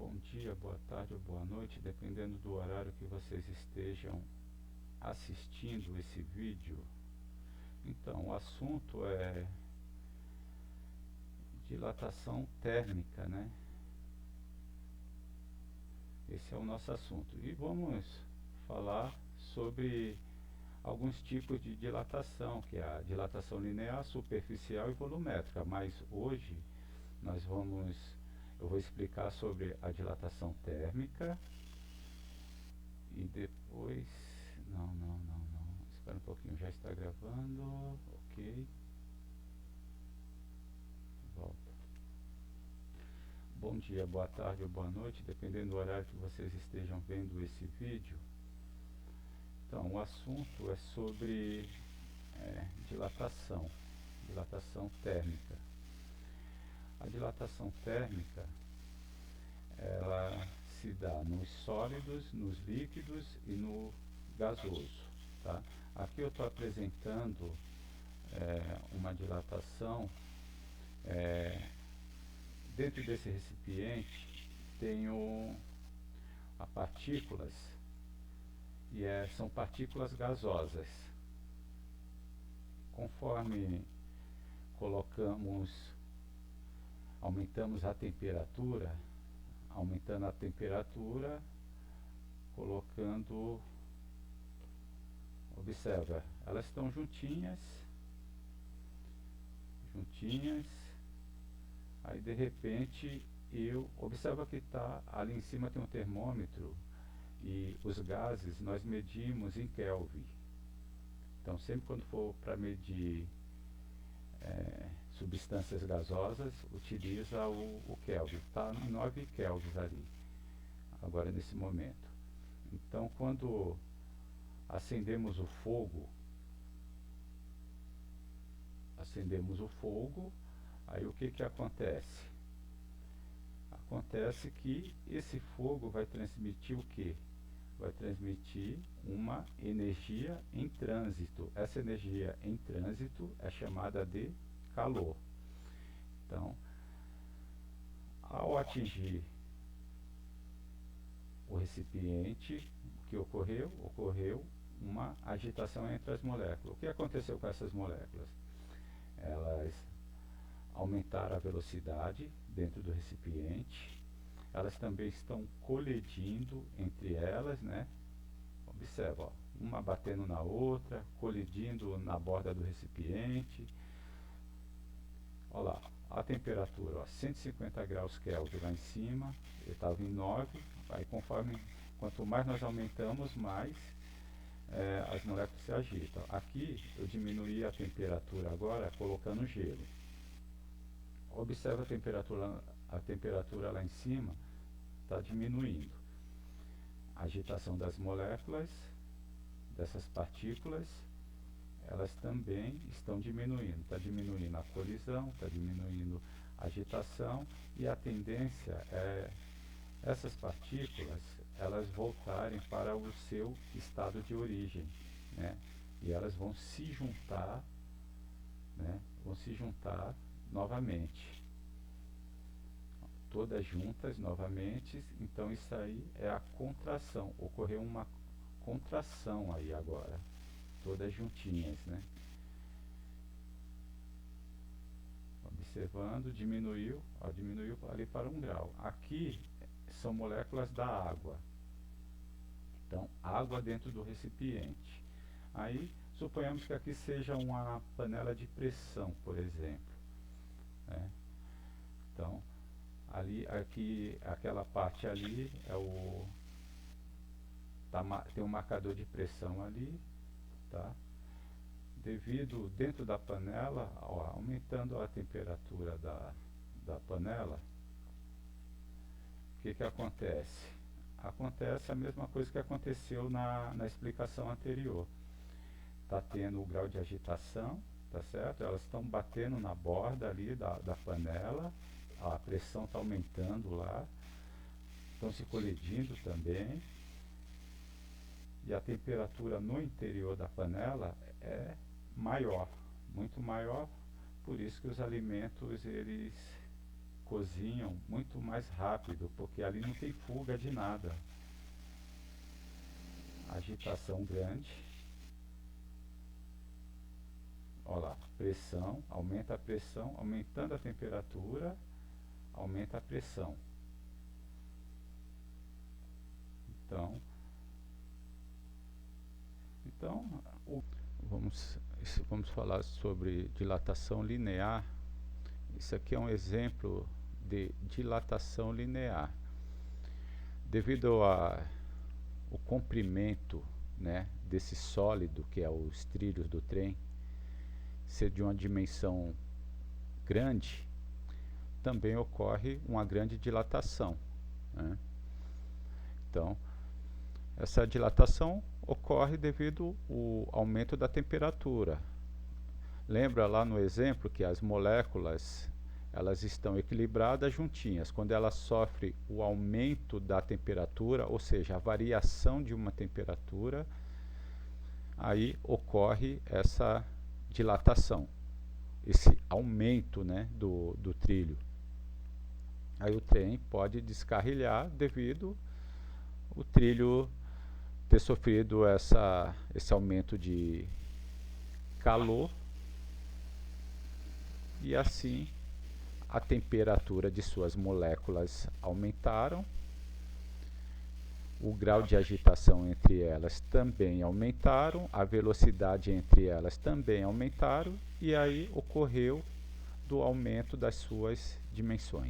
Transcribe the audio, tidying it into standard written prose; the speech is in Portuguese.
Bom dia, boa tarde ou boa noite, dependendo do horário que vocês estejam assistindo esse vídeo. Então, o assunto é dilatação térmica, né? Esse é o nosso assunto. E vamos falar sobre alguns tipos de dilatação, que é a dilatação linear, superficial e volumétrica. Mas hoje eu vou explicar sobre a dilatação térmica e depois... Não. Espera um pouquinho, já está gravando. Ok. Volta. Bom dia, boa tarde ou boa noite, dependendo do horário que vocês estejam vendo esse vídeo. Então, o assunto é sobre dilatação térmica. A dilatação térmica, ela se dá nos sólidos, nos líquidos e no gasoso, tá? Aqui eu estou apresentando uma dilatação. Dentro desse recipiente tenho partículas, e são partículas gasosas. Conforme aumentamos a temperatura, colocando, observa, elas estão juntinhas, aí de repente observa que ali em cima tem um termômetro, e os gases nós medimos em Kelvin. Então sempre quando for para medir substâncias gasosas, utiliza o Kelvin. Está em 9 Kelvins ali, agora nesse momento. Então quando acendemos o fogo, aí o que acontece? Acontece que esse fogo vai transmitir o quê? Vai transmitir uma energia em trânsito. Essa energia em trânsito é chamada de calor. Então, ao atingir o recipiente, o que ocorreu? Ocorreu uma agitação entre as moléculas. O que aconteceu com essas moléculas? Elas aumentaram a velocidade dentro do recipiente. Elas também estão colidindo entre elas, né? Observa, ó, uma batendo na outra, colidindo na borda do recipiente. Olha lá, a temperatura, ó, 150 graus Kelvin lá em cima, eu estava em 9, aí quanto mais nós aumentamos, mais as moléculas se agitam. Aqui eu diminuí a temperatura agora colocando gelo. Observa a temperatura lá em cima está diminuindo. A agitação das moléculas, dessas partículas, elas também estão diminuindo. Está diminuindo a colisão, está diminuindo a agitação, e a tendência é essas partículas elas voltarem para o seu estado de origem, né? E elas vão se juntar, né? Novamente, todas juntas novamente. Então isso aí é a contração. Ocorreu uma contração aí agora, todas juntinhas, né? Observando, diminuiu ali para 1 grau. Aqui são moléculas da água. Então, água dentro do recipiente. Aí, suponhamos que aqui seja uma panela de pressão, por exemplo, né? Então, aquela parte ali tem um marcador de pressão ali, tá? Devido dentro da panela, ó, aumentando a temperatura da panela, o que acontece? Acontece a mesma coisa que aconteceu na explicação anterior. Está tendo o grau de agitação, tá certo? Elas estão batendo na borda ali da panela, a pressão está aumentando lá, estão se colidindo também, e a temperatura no interior da panela é maior, muito maior, por isso que os alimentos eles cozinham muito mais rápido, porque ali não tem fuga de nada. Agitação grande. Olha lá, pressão, aumenta a pressão, aumentando a temperatura, aumenta a pressão. Então vamos falar sobre dilatação linear. Isso aqui é um exemplo de dilatação linear. Devido ao comprimento, né, desse sólido, que é os trilhos do trem, ser de uma dimensão grande, também ocorre uma grande dilatação, né? Então, essa dilatação ocorre devido ao aumento da temperatura. Lembra lá no exemplo que as moléculas, elas estão equilibradas juntinhas. Quando elas sofrem o aumento da temperatura, ou seja, a variação de uma temperatura, aí ocorre essa dilatação, esse aumento, né, do trilho. Aí o trem pode descarrilhar devido ao trilho ter sofrido esse aumento de calor, e assim a temperatura de suas moléculas aumentaram, o grau de agitação entre elas também aumentaram, a velocidade entre elas também aumentaram, e aí ocorreu do aumento das suas dimensões.